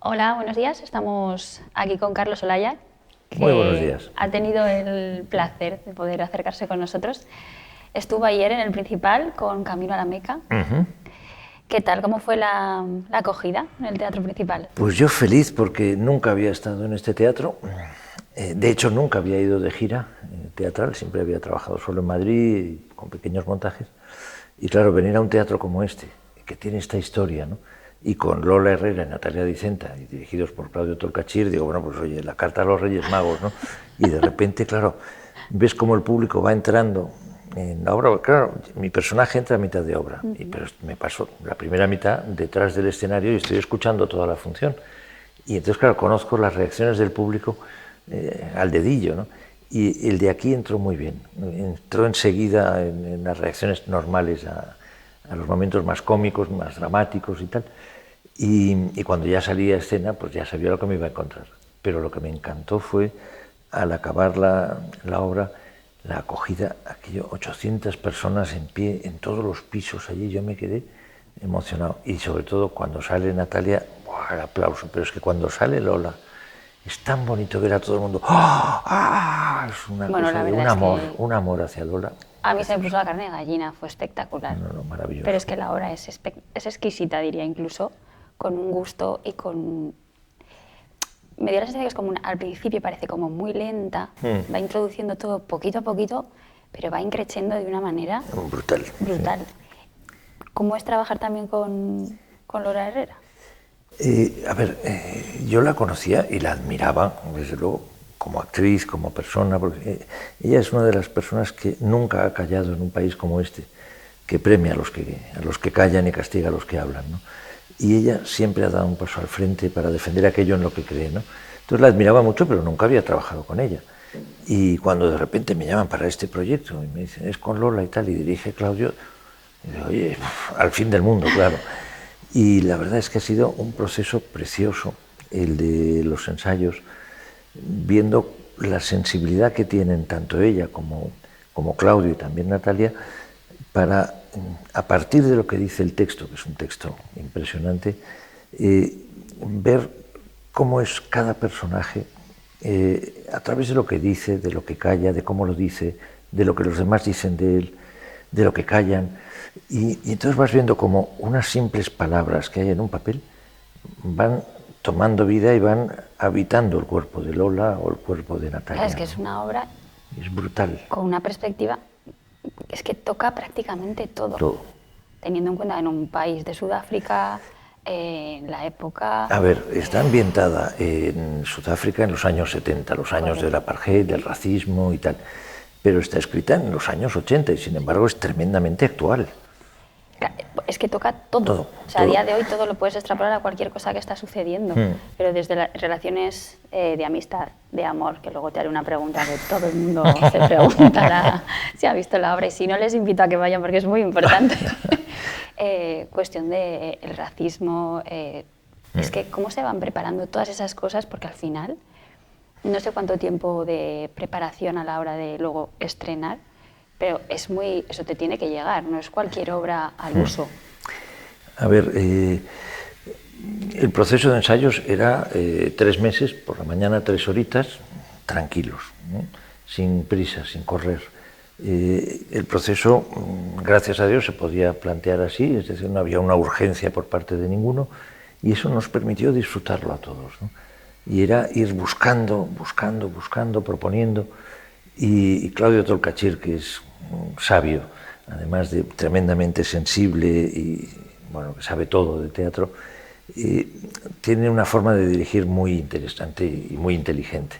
Hola, buenos días. Estamos aquí con Carlos Olaya, Muy buenos que días. ha tenido el placer de poder acercarse con nosotros. Estuvo ayer en el Principal con Camino a la Meca. ¿Qué tal? ¿Cómo fue la acogida en el Teatro Principal? Pues yo feliz porque nunca había estado en este teatro. De hecho, nunca había ido de gira teatral, siempre había trabajado solo en Madrid con pequeños montajes. Y claro, venir a un teatro como este, que tiene esta historia, ¿no? Y con Lola Herrera y Natalia Dicenta, y dirigidos por Claudio Tolcachir, digo, bueno, pues oye, la carta a los Reyes Magos, ¿no? Y de repente, claro, ves cómo el público va entrando en la obra. Claro, mi personaje entra a mitad de obra, pero me paso la primera mitad detrás del escenario y estoy escuchando toda la función. Y entonces, claro, conozco las reacciones del público al dedillo, ¿no? Y el de aquí entró muy bien, entró enseguida en las reacciones normales a los momentos más cómicos, más dramáticos y tal. Y cuando ya salí a escena, pues ya sabía lo que me iba a encontrar. Pero lo que me encantó fue, al acabar la obra, la acogida, aquello, 800 personas en pie, en todos los pisos allí, yo me quedé emocionado. Y sobre todo cuando sale Natalia, ¡buah!, el aplauso. Pero es que cuando sale Lola, es tan bonito ver a todo el mundo. ¡Ah! ¡Ah! Es una Bueno, cosa la de verdad es que un amor hacia Lola. a mí se me puso la carne de gallina, fue espectacular. No, no, maravilloso. Pero es que la obra es exquisita, diría, incluso, con un gusto y con... Me dio la sensación que es como al principio parece como muy lenta, va introduciendo todo poquito a poquito, pero va increciendo de una manera Brutal. brutal. ¿Cómo es trabajar también con Lola Herrera? Yo la conocía y la admiraba, desde luego, como actriz, como persona, porque ella es una de las personas que nunca ha callado en un país como este, que premia a los que callan y castiga a los que hablan, ¿no? Y ella siempre ha dado un paso al frente para defender aquello en lo que cree, ¿no? Entonces la admiraba mucho, pero nunca había trabajado con ella. Y cuando de repente me llaman para este proyecto y me dicen, es con Lola y tal, y dirige Claudio, y digo, oye, al fin del mundo, claro. Y la verdad es que ha sido un proceso precioso el de los ensayos, viendo la sensibilidad que tienen tanto ella como Claudio y también Natalia, para, a partir de lo que dice el texto, que es un texto impresionante, ver cómo es cada personaje a través de lo que dice, de lo que calla, de cómo lo dice, de lo que los demás dicen de él, de lo que callan. Y entonces vas viendo como unas simples palabras que hay en un papel van tomando vida y van habitando el cuerpo de Lola o el cuerpo de Natalia. Es que es una obra Es brutal. con una perspectiva, es que toca prácticamente todo. Todo. Teniendo en cuenta en un país de Sudáfrica, la época... A ver, está ambientada en Sudáfrica en los años 70, los años del apartheid, del racismo y tal, pero está escrita en los años 80 y sin embargo es tremendamente actual. Es que toca todo. Todo, O sea, a todo. día de hoy todo lo puedes extrapolar a cualquier cosa que está sucediendo. Pero desde las relaciones de amistad, de amor, que luego te haré una pregunta que todo el mundo se preguntará si ha visto la obra, y si no, les invito a que vayan porque es muy importante. Cuestión de el racismo, es que cómo se van preparando todas esas cosas, porque al final no sé cuánto tiempo de preparación a la hora de luego estrenar, pero es muy, eso te tiene que llegar, no es cualquier obra al uso. A ver, el proceso de ensayos era 3 meses, por la mañana 3 horitas, tranquilos, ¿no? Sin prisa, sin correr. El proceso, gracias a Dios, se podía plantear así, es decir, no había una urgencia por parte de ninguno, y eso nos permitió disfrutarlo a todos, ¿no? Y era ir buscando, proponiendo. Y Claudio Tolcachir, que es sabio, además de tremendamente sensible y bueno, que sabe todo de teatro, tiene una forma de dirigir muy interesante y muy inteligente.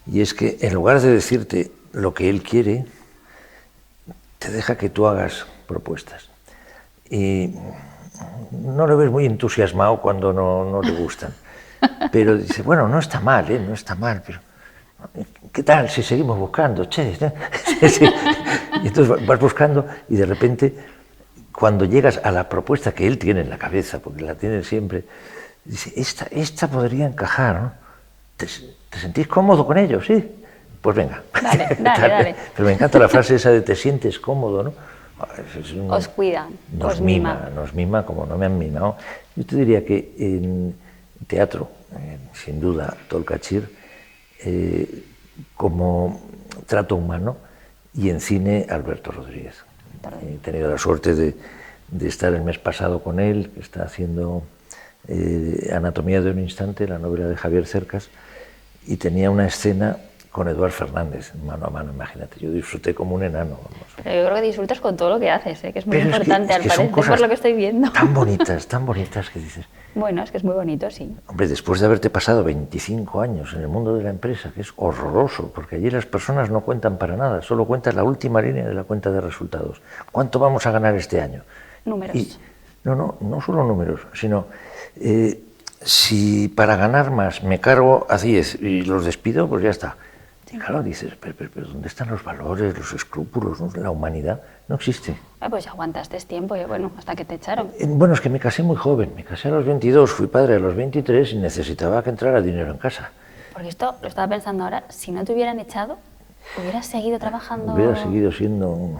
Y es que en lugar de decirte lo que él quiere, te deja que tú hagas propuestas. Y no lo ves muy entusiasmado cuando no le gustan. Pero dice, bueno, no está mal, no está mal, pero ¿qué tal si seguimos buscando? Che, ¿no? Sí. Y entonces vas buscando y de repente, cuando llegas a la propuesta que él tiene en la cabeza, porque la tiene siempre, dice, esta podría encajar, ¿no? ¿Te sentís cómodo con ello? Sí. Pues venga. Dale. Pero me encanta la frase esa de te sientes cómodo, ¿no? Os cuidan, nos os mima. Nos mima como no me han mimado. Yo te diría que teatro, sin duda, Tolkachir, como trato humano, y en cine, Alberto Rodríguez. He tenido la suerte de estar el mes pasado con él, que está haciendo Anatomía de un instante, la novela de Javier Cercas, y tenía una escena con Eduard Fernández, mano a mano, imagínate. Yo disfruté como un enano. Vamos. Pero yo creo que disfrutas con todo lo que haces, que es muy importante, al parecer, por lo que estoy viendo. Tan bonitas que dices. Bueno, es que es muy bonito, sí. Hombre, después de haberte pasado 25 años en el mundo de la empresa, que es horroroso, porque allí las personas no cuentan para nada, solo cuentas la última línea de la cuenta de resultados. ¿Cuánto vamos a ganar este año? Números. No solo números, sino si para ganar más me cargo a 10 y los despido, pues ya está. Y claro, dices, pero ¿dónde están los valores, los escrúpulos, ¿no? La humanidad? No existe. Pues ya aguantaste tiempo, bueno, hasta que te echaron. Bueno, es que me casé muy joven, me casé a los 22, fui padre a los 23 y necesitaba que entrara dinero en casa. Porque esto lo estaba pensando ahora, si no te hubieran echado, hubieras seguido trabajando... Hubiera seguido siendo un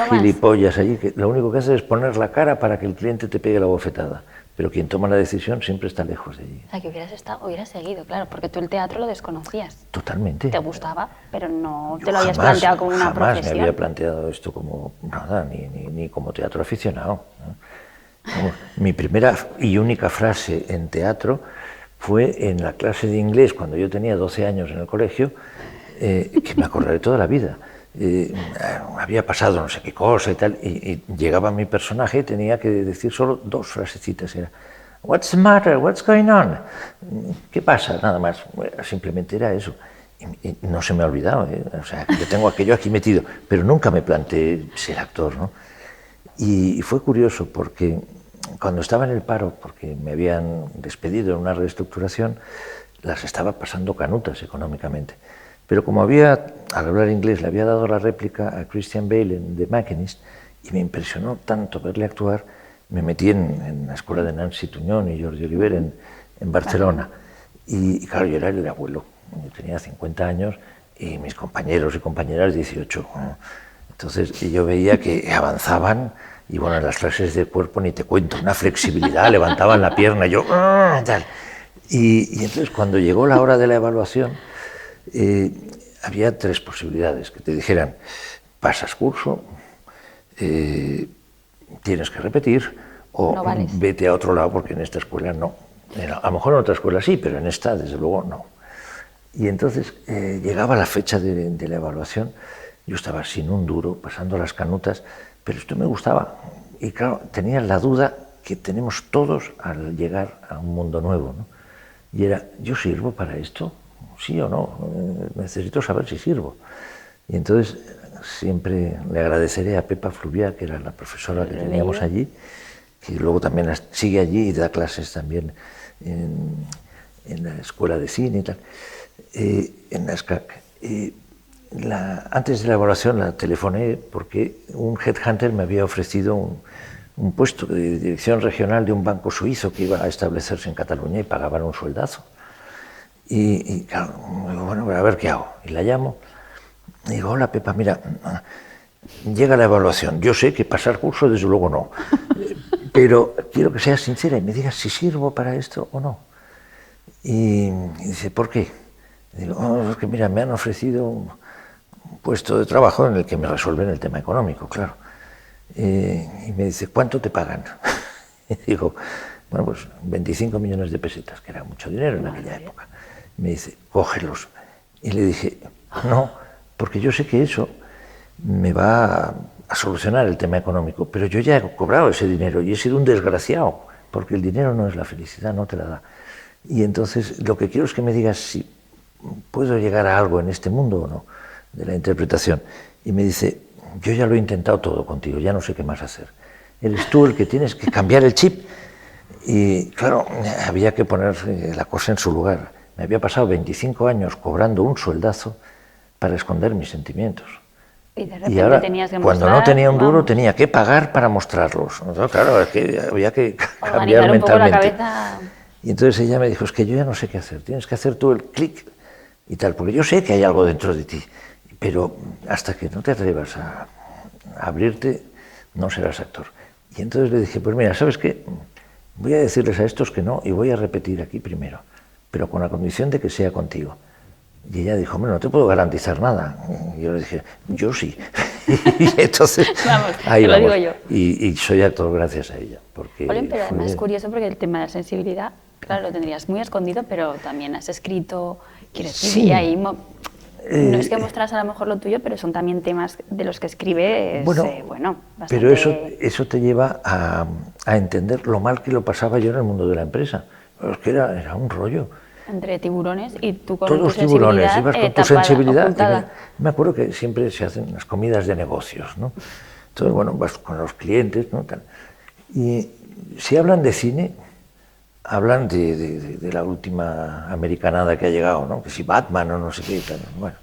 gilipollas allí, que lo único que hace es poner la cara para que el cliente te pegue la bofetada. Pero quien toma la decisión siempre está lejos de allí. O sea, que hubieras seguido, claro, porque tú el teatro lo desconocías. Totalmente. Te gustaba, pero no te lo habías planteado como una profesión. Jamás me había planteado esto como nada, ni como teatro aficionado, ¿no? Mi primera y única frase en teatro fue en la clase de inglés, cuando yo tenía 12 años en el colegio, que me acordaré toda la vida. Había pasado no sé qué cosa y tal, y llegaba mi personaje y tenía que decir solo 2 frasecitas. Era, "What's the matter? What's going on?" ¿Qué pasa? Nada más. Bueno, simplemente era eso. Y no se me ha olvidado, O sea, yo tengo aquello aquí metido, pero nunca me planteé ser actor, ¿no? Y fue curioso porque cuando estaba en el paro, porque me habían despedido en una reestructuración, las estaba pasando canutas económicamente. Pero como al hablar inglés, le había dado la réplica a Christian Bale en The Machinist, y me impresionó tanto verle actuar, me metí en la escuela de Nancy Tuñón y Jordi Oliver en Barcelona. Y claro, yo era el abuelo, yo tenía 50 años y mis compañeros y compañeras 18. Entonces yo veía que avanzaban, y bueno, en las clases de cuerpo ni te cuento, una flexibilidad, levantaban la pierna, y yo, tal. Y entonces cuando llegó la hora de la evaluación, había 3 posibilidades, que te dijeran, pasas curso, tienes que repetir, o no vales. Vete a otro lado porque en esta escuela no. A lo mejor en otra escuela sí, pero en esta desde luego no. Y entonces llegaba la fecha de la evaluación, yo estaba sin un duro, pasando las canutas, pero esto me gustaba. Y claro, tenía la duda que tenemos todos al llegar a un mundo nuevo, ¿no? Y era, ¿yo sirvo para esto? ¿Sí o no? Necesito saber si sirvo. Y entonces siempre le agradeceré a Pepa Fluviá, que era la profesora que teníamos allí, que luego también sigue allí y da clases también en la escuela de cine y tal, en la SCAC. Antes de la evaluación la telefoné porque un headhunter me había ofrecido un puesto de dirección regional de un banco suizo que iba a establecerse en Cataluña y pagaban un sueldazo. Y claro, digo, bueno, a ver qué hago. Y la llamo y digo, hola Pepa, mira, llega la evaluación. Yo sé que pasar curso desde luego no, pero quiero que seas sincera y me digas si sirvo para esto o no. Y dice, ¿por qué? Y digo, es que mira, me han ofrecido un puesto de trabajo en el que me resuelven el tema económico, claro. Y me dice, ¿cuánto te pagan? Y digo, bueno, pues 25 millones de pesetas, que era mucho dinero en aquella época. Me dice, cógelos. Y le dije, no, porque yo sé que eso me va a solucionar el tema económico, pero yo ya he cobrado ese dinero y he sido un desgraciado, porque el dinero no es la felicidad, no te la da. Y entonces lo que quiero es que me digas si puedo llegar a algo en este mundo o no, de la interpretación. Y me dice, yo ya lo he intentado todo contigo, ya no sé qué más hacer. Eres tú el que tienes que cambiar el chip. Y claro, había que poner la cosa en su lugar. Me había pasado 25 años cobrando un sueldazo para esconder mis sentimientos. Y de repente y ahora, tenías que cuando mostrar, no tenía un duro, tenía que pagar para mostrarlos. Entonces, claro, es que había que cambiar un poco mentalmente. la cabeza. Y entonces ella me dijo, es que yo ya no sé qué hacer, tienes que hacer tú el clic y tal, porque yo sé que hay algo dentro de ti, pero hasta que no te atrevas a abrirte, no serás actor. Y entonces le dije, pues mira, ¿sabes qué? voy a decirles a estos que no y voy a repetir aquí primero, pero con la condición de que sea contigo. Y ella dijo, hombre, no te puedo garantizar nada. Y yo le dije, yo sí. Y entonces, vamos, ahí te lo vamos. digo yo. Y soy actor gracias a ella. Porque Olin, pero además es curioso porque el tema de la sensibilidad, claro, lo tendrías muy escondido, pero también has escrito, quiero decir, sí. y ahí no es que mostras a lo mejor lo tuyo, pero son también temas de los que escribes, bueno, bastante... Pero eso te lleva a entender lo mal que lo pasaba yo en el mundo de la empresa. Es que era un rollo. Entre tiburones y tú con todos tu tiburones, sensibilidad, ibas con tu tapada, sensibilidad. ocultada. Me acuerdo que siempre se hacen las comidas de negocios, ¿no? Entonces, bueno, vas con los clientes, ¿no? Tal. Y si hablan de cine, hablan de la última americanada que ha llegado, ¿no? Que si Batman o no sé qué, tal. Bueno,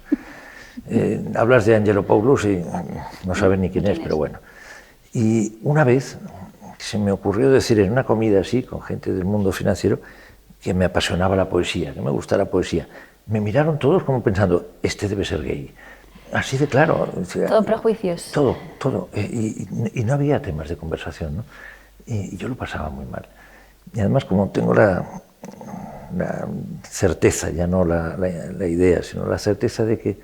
hablas de Angelopoulos y no saben ni quién es, pero bueno. Y una vez se me ocurrió decir en una comida así, con gente del mundo financiero, que me apasionaba la poesía, que me gustaba la poesía. Me miraron todos como pensando, este debe ser gay. Así de claro. Todo prejuicios. Todo. Y no había temas de conversación, ¿no? Y yo lo pasaba muy mal. Y además, como tengo la certeza, ya no la idea, sino la certeza de que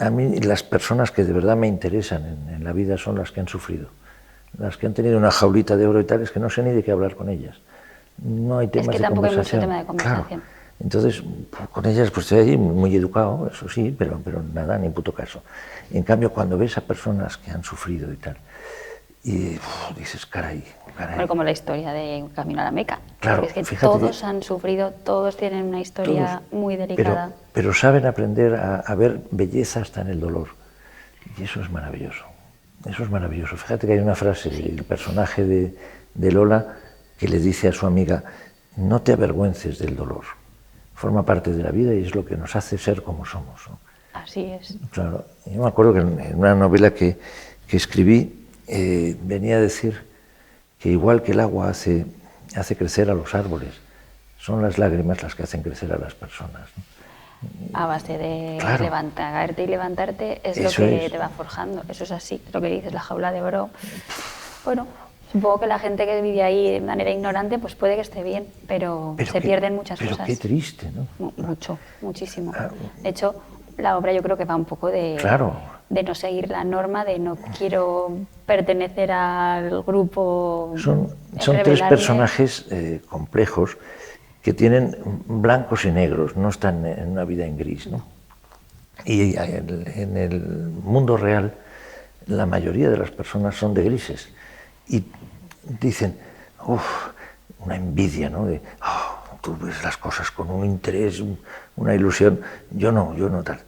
a mí las personas que de verdad me interesan en la vida son las que han sufrido. Las que han tenido una jaulita de oro y tal, es que no sé ni de qué hablar con ellas. No hay temas es que de tampoco conversación. hay mucho tema de conversación. Claro. Entonces, con ellas pues estoy allí muy educado, eso sí, pero nada, ni puto caso. En cambio, cuando ves a personas que han sufrido y tal, y dices, caray. Bueno, como la historia de Camino a la Meca. Claro, es que todos han sufrido, todos tienen una historia muy delicada. Pero saben aprender a ver belleza hasta en el dolor. Y eso es maravilloso. Eso es maravilloso. Fíjate que hay una frase del personaje de Lola que le dice a su amiga, no te avergüences del dolor. Forma parte de la vida y es lo que nos hace ser como somos, ¿no? Así es. Claro. Yo me acuerdo que en una novela que escribí venía a decir que igual que el agua hace crecer a los árboles, son las lágrimas las que hacen crecer a las personas, ¿no? A base de levantarte y levantarte es eso lo que te va forjando. Eso es así, lo que dices, la jaula de oro. Bueno, supongo que la gente que vive ahí de manera ignorante, pues puede que esté bien, pero se pierden muchas cosas. Pero qué triste, ¿no? Mucho, muchísimo. De hecho, la obra yo creo que va un poco de no seguir la norma, de no quiero pertenecer al grupo. Son tres personajes complejos que tienen blancos y negros, no están en una vida en gris, ¿no? Y en el mundo real la mayoría de las personas son de grises y dicen, una envidia, ¿no? De, tú ves las cosas con un interés, una ilusión, yo no tal.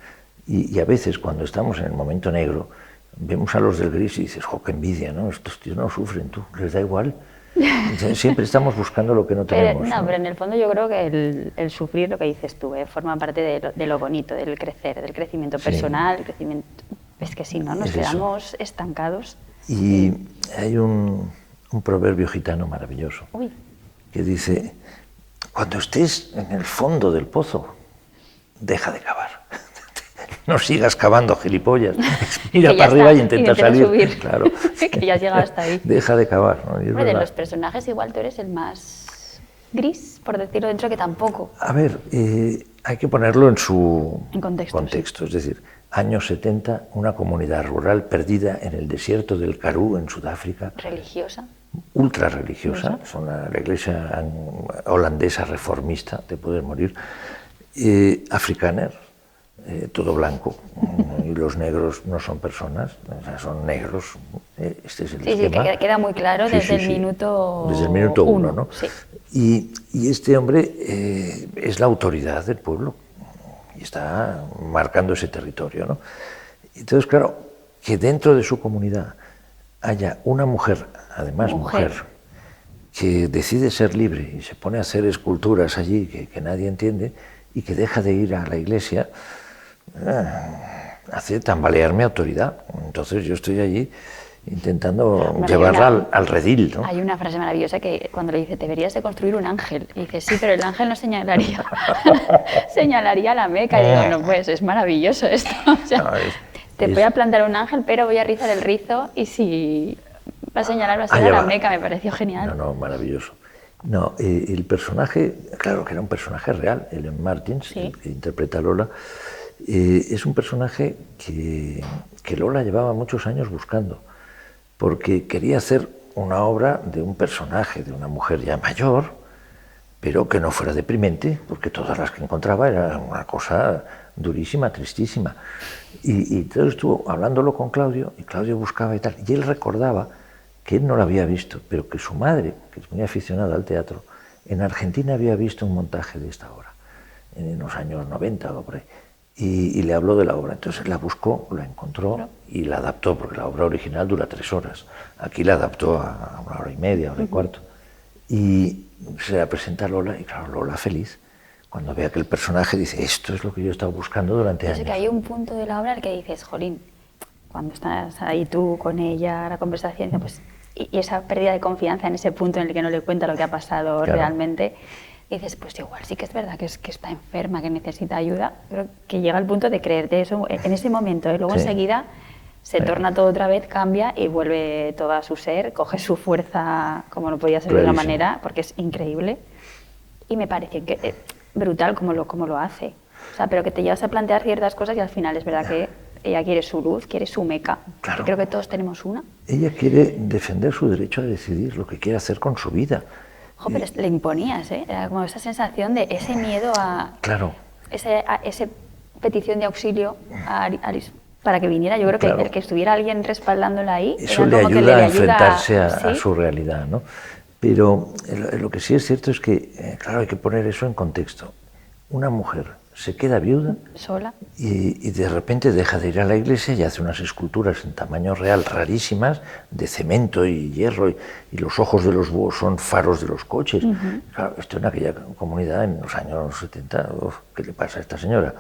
Y a veces cuando estamos en el momento negro vemos a los del gris y dices, qué envidia, ¿no? Estos tíos no sufren, tú, les da igual. Siempre estamos buscando lo que no tenemos. Pero en el fondo yo creo que el sufrir, lo que dices tú, forma parte de lo bonito, del crecer, del crecimiento personal, el crecimiento... Es que si no, nos quedamos estancados. Y hay un proverbio gitano maravilloso que dice, cuando estés en el fondo del pozo, deja de cavar. No sigas cavando, gilipollas. Mira para arriba y intenta salir. Subir. Claro. Que ya has llegado hasta ahí. Deja de cavar. ¿No? De los personajes igual tú eres el más gris, por decirlo dentro, que tampoco. A ver, hay que ponerlo en su contexto. Es decir, años 70, una comunidad rural perdida en el desierto del Karoo, en Sudáfrica. Religiosa. Ultra religiosa. Es la iglesia holandesa reformista, te puedes morir. Afrikaner. Todo blanco, y los negros no son personas, o sea, son negros. Este es el esquema. Sí, queda muy claro desde el minuto uno, ¿no? Sí. Y este hombre es la autoridad del pueblo y está marcando ese territorio, ¿no? Entonces, claro, que dentro de su comunidad haya una mujer, además mujer, que decide ser libre y se pone a hacer esculturas allí que nadie entiende y que deja de ir a la iglesia, hace tambalear mi autoridad. Entonces yo estoy allí intentando llevarla al redil, ¿no? Hay una frase maravillosa que cuando le dice, deberías de construir un ángel, y dice, sí, pero el ángel no señalaría señalaría la Meca. Y digo, no, pues es maravilloso esto. O sea, te voy a plantar un ángel, pero voy a rizar el rizo, y si Va a señalar la Meca, me pareció genial. No, maravilloso. No, el personaje, claro que era un personaje real, Ellen Martins, sí. que interpreta a Lola, es un personaje que Lola llevaba muchos años buscando, porque quería hacer una obra de un personaje, de una mujer ya mayor, pero que no fuera deprimente, porque todas las que encontraba era una cosa durísima, tristísima. Y entonces estuvo hablándolo con Claudio, y Claudio buscaba y tal, y él recordaba que él no la había visto, pero que su madre, que es muy aficionada al teatro, en Argentina había visto un montaje de esta obra, en los años 90 o por ahí, y le habló de la obra. Entonces la buscó, la encontró y la adaptó, porque la obra original dura 3 horas. Aquí la adaptó a 1 hora y media, 1 hora y cuarto. Y se la presenta a Lola, y claro, Lola feliz, cuando vea que el personaje dice, esto es lo que yo he estado buscando durante años. Es que hay un punto de la obra en el que dices, jolín, cuando estás ahí tú con ella, la conversación, pues, y esa pérdida de confianza en ese punto en el que no le cuenta lo que ha pasado realmente, dices, pues igual sí que es verdad que está enferma, que necesita ayuda, pero que llega al punto de creerte eso en ese momento, y luego enseguida se torna todo otra vez, cambia y vuelve todo a su ser, coge su fuerza como no podía ser de otra manera, porque es increíble, y me parece que brutal como lo hace, o sea, pero que te llevas a plantear ciertas cosas y al final es verdad que ella quiere su luz, quiere su Meca. Claro. Creo que todos tenemos una. Ella quiere defender su derecho a decidir lo que quiere hacer con su vida. Jo, pero le imponías, ¿eh? Era como esa sensación de ese miedo a... Claro. Esa petición de auxilio para que viniera. Yo creo que el que estuviera alguien respaldándola ahí... Eso le ayuda a enfrentarse a su realidad, ¿no? Pero lo que sí es cierto es que, claro, hay que poner eso en contexto. Una mujer se queda viuda sola y de repente deja de ir a la iglesia y hace unas esculturas en tamaño real rarísimas de cemento y hierro y los ojos de los búhos son faros de los coches. Claro, esto en aquella comunidad en los años 70, ¿qué le pasa a esta señora?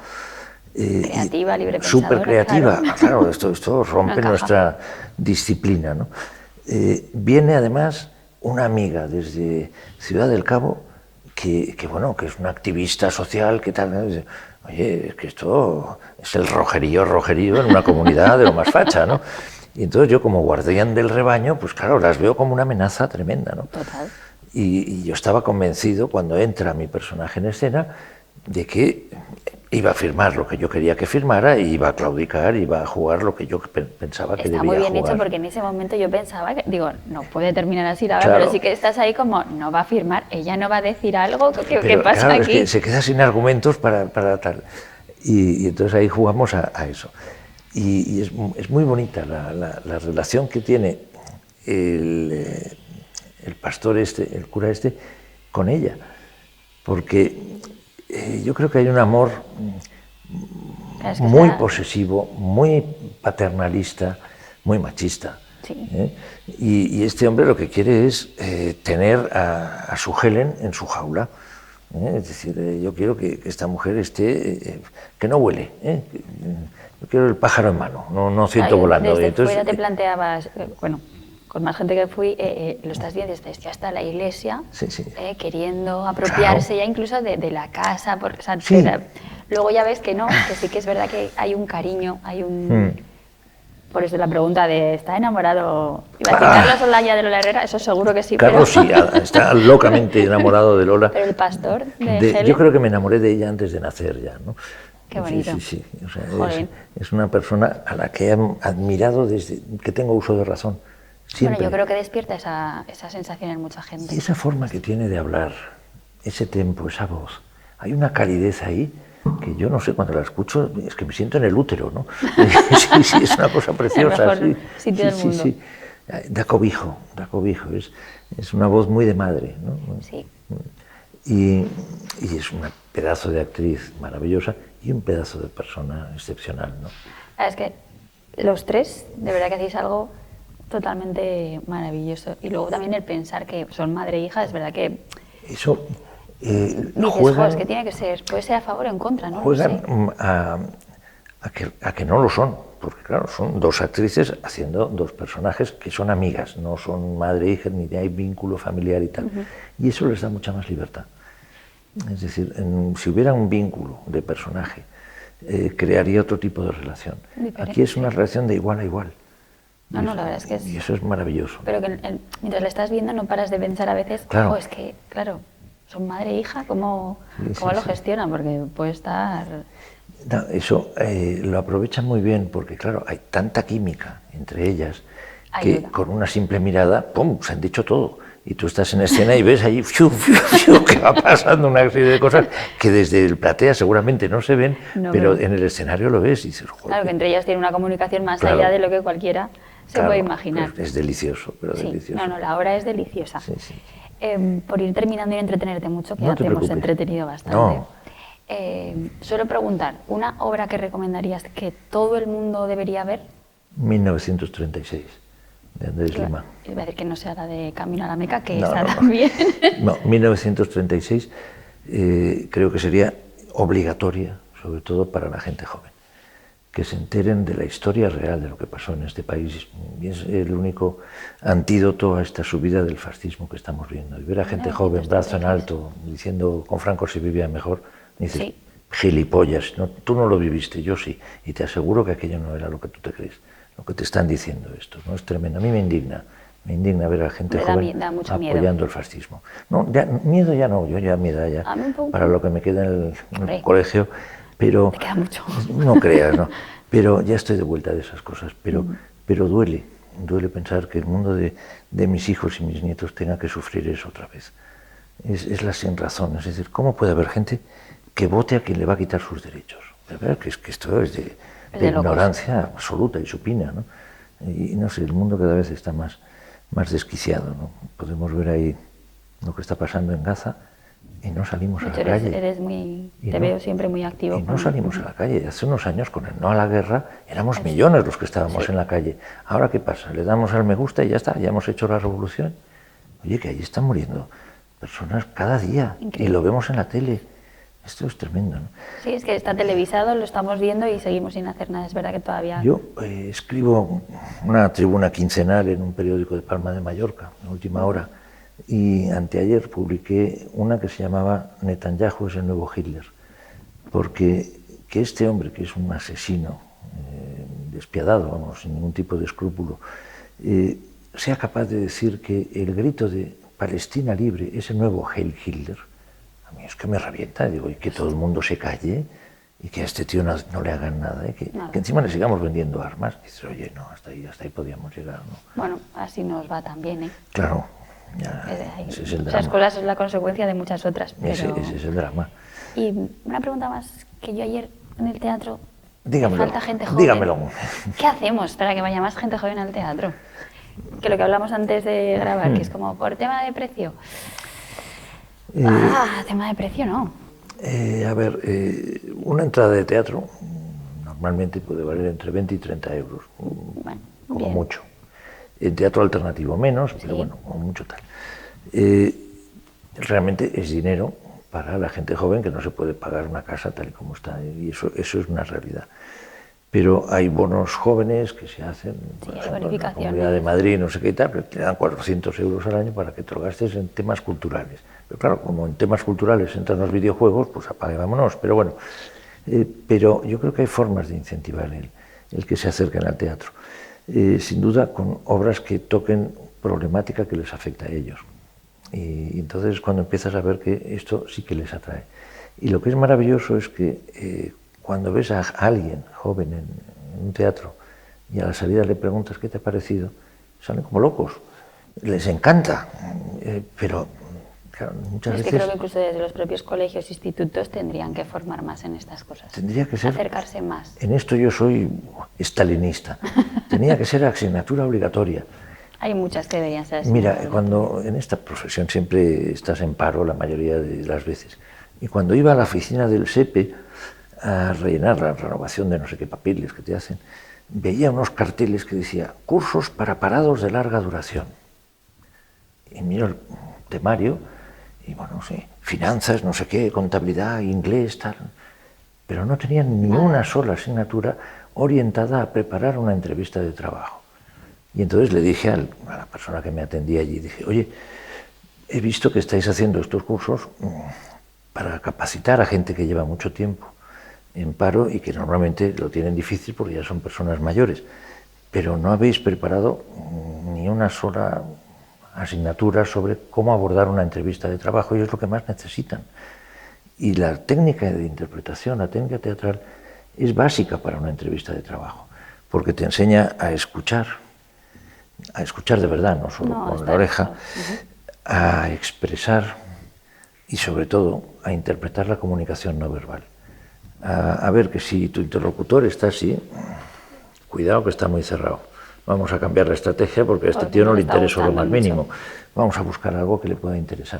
Creativa, libre pensadora. Súper creativa, claro, esto rompe nuestra disciplina, ¿no? Viene además una amiga desde Ciudad del Cabo que es una activista social, que tal, dice, oye, es que esto es el rojerío en una comunidad de lo más facha, ¿no? Y entonces yo como guardián del rebaño, pues claro, las veo como una amenaza tremenda, ¿no? Total. Y yo estaba convencido cuando entra mi personaje en escena de que iba a firmar lo que yo quería que firmara, y iba a claudicar, iba a jugar lo que yo pensaba que debía jugar. Está muy bien hecho, porque en ese momento yo pensaba que, digo, no puede terminar así la obra, pero sí que estás ahí como, no va a firmar, ella no va a decir algo, ¿qué pasa aquí? Es que se queda sin argumentos para tal. Y entonces ahí jugamos a eso. Y es muy bonita la relación que tiene el pastor el cura con ella, porque yo creo que hay un amor muy posesivo, muy paternalista, muy machista. Sí. Y este hombre lo que quiere es tener a su Helen en su jaula. Es decir, yo quiero que esta mujer esté, que no huele. Yo quiero el pájaro en mano, no siento volando. Desde entonces, fuera te planteabas, bueno, con más gente que fui, lo estás viendo desde ya hasta la iglesia, queriendo apropiarse ya incluso de la casa, porque, o sea, luego ya ves que no, que sí que es verdad que hay un cariño, hay un... Por eso la pregunta de, ¿está enamorado? Iba a decir Carlos Olaya de Lola Herrera, eso seguro que sí. Carlos sí, está locamente enamorado de Lola. Pero el pastor de Helen... Yo creo que me enamoré de ella antes de nacer ya, ¿no? Qué bonito. Sí. O sea, es una persona a la que he admirado desde que tengo uso de razón. Siempre. Bueno, yo creo que despierta esa sensación en mucha gente. Y esa forma que tiene de hablar, ese tempo, esa voz, hay una calidez ahí que yo no sé, cuando la escucho es que me siento en el útero, ¿no? Sí, es una cosa preciosa. El mejor sitio del mundo. Sí. Da cobijo, es una voz muy de madre, ¿no? Sí. Y es un pedazo de actriz maravillosa y un pedazo de persona excepcional, ¿no? Es que los tres, de verdad que hacéis algo totalmente maravilloso. Y luego también el pensar que son madre e hija, es verdad que... Eso... dices, es que tiene que ser, puede ser a favor o en contra, ¿no? Juegan a que no lo son, porque claro, son dos actrices haciendo dos personajes que son amigas, no son madre e hija, ni hay vínculo familiar y tal. Y eso les da mucha más libertad. Es decir, si hubiera un vínculo de personaje, crearía otro tipo de relación. Aquí es una relación de igual a igual. No, no, la verdad es que es... Y eso es maravilloso. Pero que mientras la estás viendo no paras de pensar a veces, claro. Oh, es que, claro, son madre e hija, ¿cómo lo gestionan? Porque puede estar... No, eso lo aprovechan muy bien porque, claro, hay tanta química entre ellas que con una simple mirada, ¡pum!, se han dicho todo. Y tú estás en escena y ves allí que va pasando una serie de cosas que desde el platea seguramente no se ven, pero en el escenario lo ves y dices, joder. Claro, que entre ellas tiene una comunicación más allá de lo que cualquiera se puede imaginar. Es delicioso, pero sí, delicioso. No, la obra es deliciosa. Sí, sí. Por ir terminando y entretenerte mucho, que no ya te hemos entretenido bastante. No. Suelo preguntar, ¿una obra que recomendarías que todo el mundo debería ver? 1936. De Andrés Lima. Iba a decir que no sea la de Camino a la Meca, que esa también. No, 1936 creo que sería obligatoria, sobre todo para la gente joven, que se enteren de la historia real de lo que pasó en este país. Y es el único antídoto a esta subida del fascismo que estamos viendo. Y ver a gente joven, brazo en alto, diciendo con Franco se vivía mejor, dices, sí. Gilipollas, no, tú no lo viviste, yo sí. Y te aseguro que aquello no era lo que tú te crees. Lo que te están diciendo esto, ¿no? Es tremendo. A mí me indigna ver a la gente joven apoyando el fascismo. No, ya, miedo ya no, yo ya a mi edad ya, para lo que me queda en el colegio, pero... Te queda mucho. No creas, ¿no? Pero ya estoy de vuelta de esas cosas, pero duele pensar que el mundo de mis hijos y mis nietos tenga que sufrir eso otra vez. Es la sin razón, es decir, ¿cómo puede haber gente que vote a quien le va a quitar sus derechos? De verdad que esto es de ignorancia absoluta y supina, ¿no? Y no sé, el mundo cada vez está más desquiciado, ¿no? Podemos ver ahí lo que está pasando en Gaza y no salimos a la calle. Te veo siempre muy activo. Y no salimos a la calle. Hace unos años, con el no a la guerra, éramos millones los que estábamos en la calle. Ahora, ¿qué pasa? Le damos al me gusta y ya está, ya hemos hecho la revolución. Oye, que ahí están muriendo personas cada día. Increíble. Y lo vemos en la tele. Esto es tremendo, ¿no? Sí, es que está televisado, lo estamos viendo y seguimos sin hacer nada. Es verdad que todavía... Yo escribo una tribuna quincenal en un periódico de Palma de Mallorca, en Última Hora, y anteayer publiqué una que se llamaba Netanyahu es el nuevo Hitler, porque que este hombre, que es un asesino despiadado, vamos, sin ningún tipo de escrúpulo, sea capaz de decir que el grito de Palestina libre es el nuevo Heil Hitler. A mí es que me revienta, digo, y que todo el mundo se calle y que a este tío no le hagan nada, que encima le sigamos vendiendo armas. Dices, oye, no, hasta ahí podíamos llegar, ¿no? Bueno, así nos va también, ¿eh? Claro, ya, ese es el drama. Esas cosas son la consecuencia de muchas otras, pero... Ese es el drama. Y una pregunta más, que yo ayer en el teatro... Dígamelo, falta gente joven. Dígamelo. ¿Qué hacemos para que vaya más gente joven al teatro? Que lo que hablamos antes de grabar, que es como por tema de precio... tema de precio no. A ver, una entrada de teatro normalmente puede valer entre 20 y 30 euros, bueno, como mucho. En teatro alternativo menos, pero bueno, como mucho tal. Realmente es dinero para la gente joven que no se puede pagar una casa tal y como está, y eso es una realidad. Pero hay bonos jóvenes que se hacen, por ejemplo, en la Comunidad de Madrid, no sé qué y tal, pero te dan 400 euros al año para que te lo gastes en temas culturales. Pero claro, como en temas culturales entran los videojuegos, pues apague, vámonos. Pero bueno, pero yo creo que hay formas de incentivar el que se acerquen al teatro. Sin duda, con obras que toquen problemática que les afecta a ellos. Y entonces cuando empiezas a ver que esto sí que les atrae. Y lo que es maravilloso es que cuando ves a alguien joven en un teatro y a la salida le preguntas qué te ha parecido, salen como locos. Les encanta, pero claro, muchas veces... Es que creo que incluso desde los propios colegios e institutos tendrían que formar más en estas cosas. Tendría que ser... Acercarse más. En esto yo soy estalinista. Tenía que ser asignatura obligatoria. Hay muchas que deberían ser así. Mira, cuando en esta profesión siempre estás en paro la mayoría de las veces. Y cuando iba a la oficina del SEPE a rellenar la renovación de no sé qué papeles que te hacen, veía unos carteles que decía cursos para parados de larga duración. Y miro el temario y bueno, no sé, finanzas, no sé qué, contabilidad, inglés, tal. Pero no tenían ni una sola asignatura orientada a preparar una entrevista de trabajo. Y entonces le dije a la persona que me atendía allí, dije, oye, he visto que estáis haciendo estos cursos para capacitar a gente que lleva mucho tiempo en paro y que normalmente lo tienen difícil porque ya son personas mayores. pero no habéis preparado ni una sola asignatura sobre cómo abordar una entrevista de trabajo, y es lo que más necesitan. Y la técnica de interpretación, la técnica teatral, es básica para una entrevista de trabajo, porque te enseña a escuchar de verdad, no solo con la oreja, a expresar y sobre todo a interpretar la comunicación no verbal. A ver que si tu interlocutor está así, cuidado que está muy cerrado. Vamos a cambiar la estrategia porque a este tío no le interesa lo más mínimo. Vamos a buscar algo que le pueda interesar.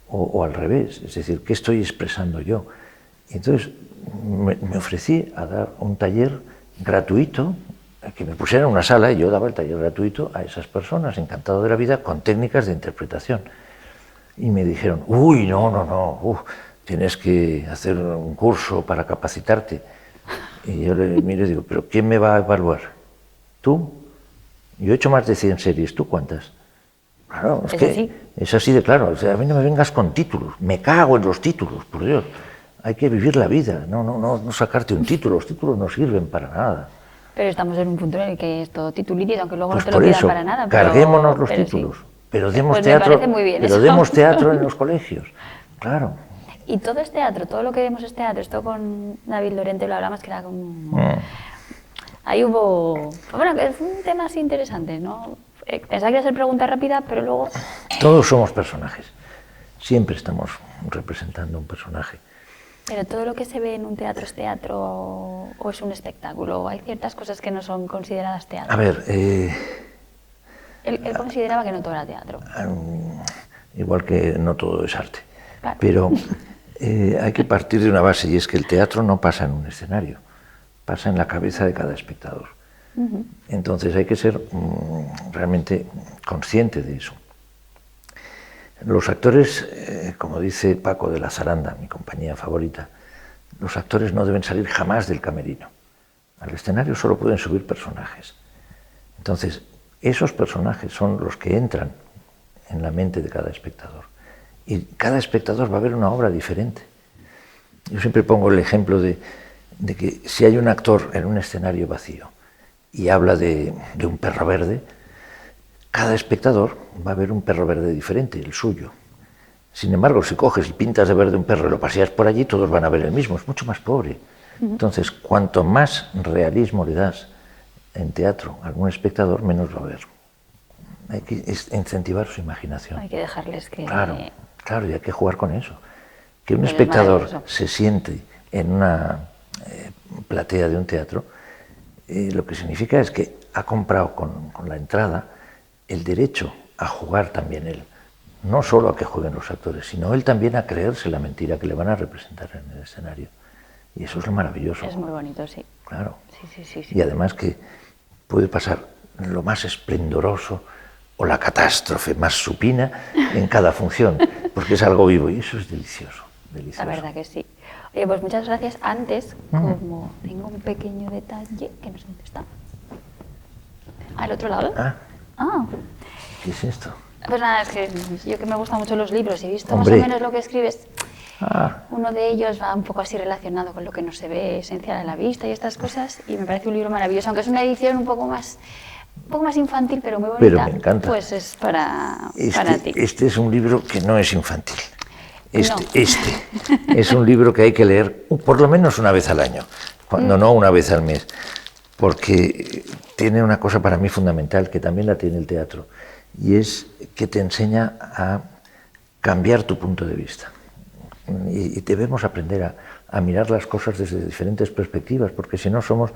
O al revés, es decir, ¿qué estoy expresando yo? Y entonces me ofrecí a dar un taller gratuito, que me pusieran en una sala y yo daba el taller gratuito a esas personas, encantado de la vida, con técnicas de interpretación. Y me dijeron, uy, no, tienes que hacer un curso para capacitarte. Y yo le miro y digo, ¿pero quién me va a evaluar? ¿Tú? Yo he hecho más de 100 series, ¿tú cuántas? Claro, es así de claro. O sea, a mí no me vengas con títulos, me cago en los títulos, por Dios. Hay que vivir la vida, no sacarte un título, los títulos no sirven para nada. Pero estamos en un punto en el que es todo titulitis, aunque luego Pues no te lo pidan para nada. Carguémonos los títulos, sí. Pero demos pues teatro, demos teatro en los colegios, claro. Y todo es teatro, todo lo que vemos es teatro. Esto con David Lorente lo hablamos, que era como... Ahí hubo... Bueno, que es un tema así interesante, ¿no? Pensaba que iba a ser pregunta rápida, pero luego... Todos somos personajes, siempre estamos representando un personaje. Pero todo lo que se ve en un teatro es teatro o es un espectáculo. Hay ciertas cosas que no son consideradas teatro. A ver... Él consideraba que no todo era teatro. Igual que no todo es arte. Claro. Pero hay que partir de una base, y es que el teatro no pasa en un escenario, pasa en la cabeza de cada espectador. Entonces hay que ser realmente consciente de eso. Los actores, como dice Paco de la Zaranda, mi compañía favorita, los actores no deben salir jamás del camerino. Al escenario solo pueden subir personajes. Entonces, esos personajes son los que entran en la mente de cada espectador. Y cada espectador va a ver una obra diferente. Yo siempre pongo el ejemplo de que si hay un actor en un escenario vacío y habla de un perro verde, cada espectador va a ver un perro verde diferente, el suyo. Sin embargo, si coges y pintas de verde un perro y lo paseas por allí, todos van a ver el mismo, es mucho más pobre. Entonces, cuanto más realismo le das en teatro a algún espectador, menos va a ver. Hay que incentivar su imaginación. Hay que dejarles que... Claro, y hay que jugar con eso. Que un espectador se siente en una platea de un teatro, lo que significa es que ha comprado con la entrada el derecho a jugar también él. No solo a que jueguen los actores, sino él también a creerse la mentira que le van a representar en el escenario. Y eso es lo maravilloso. Es muy bonito, sí. Claro. Sí. Y además que puede pasar lo más esplendoroso o la catástrofe más supina en cada función, porque es algo vivo y eso es delicioso, delicioso. La verdad que sí. Oye, pues muchas gracias. Antes, como tengo un pequeño detalle, que no sé dónde está. ¿Al otro lado? ¿Qué es esto? Pues nada, es que yo que me gustan mucho los libros y he visto más o menos lo que escribes. Uno de ellos va un poco así relacionado con lo que no se ve esencial a la vista y estas cosas, y me parece un libro maravilloso, aunque es una edición un poco más infantil, pero muy bonita. Pero me encanta. Pues es para ti. Este es un libro que no es infantil. Este es un libro que hay que leer por lo menos una vez al año, cuando no una vez al mes, porque tiene una cosa para mí fundamental, que también la tiene el teatro, y es que te enseña a cambiar tu punto de vista. Y debemos aprender a mirar las cosas desde diferentes perspectivas, porque si no somos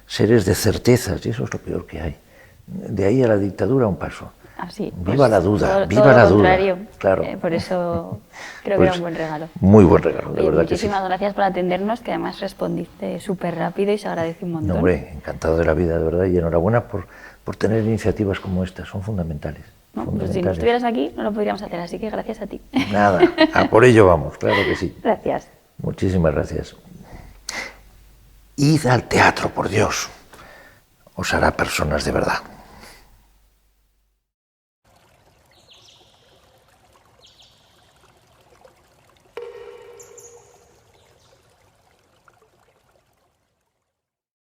seres de certezas, y eso es lo peor que hay. De ahí a la dictadura un paso. Así, viva la duda, todo viva la lo duda. Contrario. Claro. Por eso creo que era un buen regalo. Muy buen regalo, de verdad que sí. Muchísimas gracias por atendernos, que además respondiste súper rápido y se agradece un montón. No, hombre, encantado de la vida, de verdad, y enhorabuena por tener iniciativas como estas, son fundamentales. Pues si no estuvieras aquí, no lo podríamos hacer, así que gracias a ti. Nada, a por ello vamos, claro que sí. Gracias. Muchísimas gracias. Id al teatro, por Dios, os hará personas de verdad.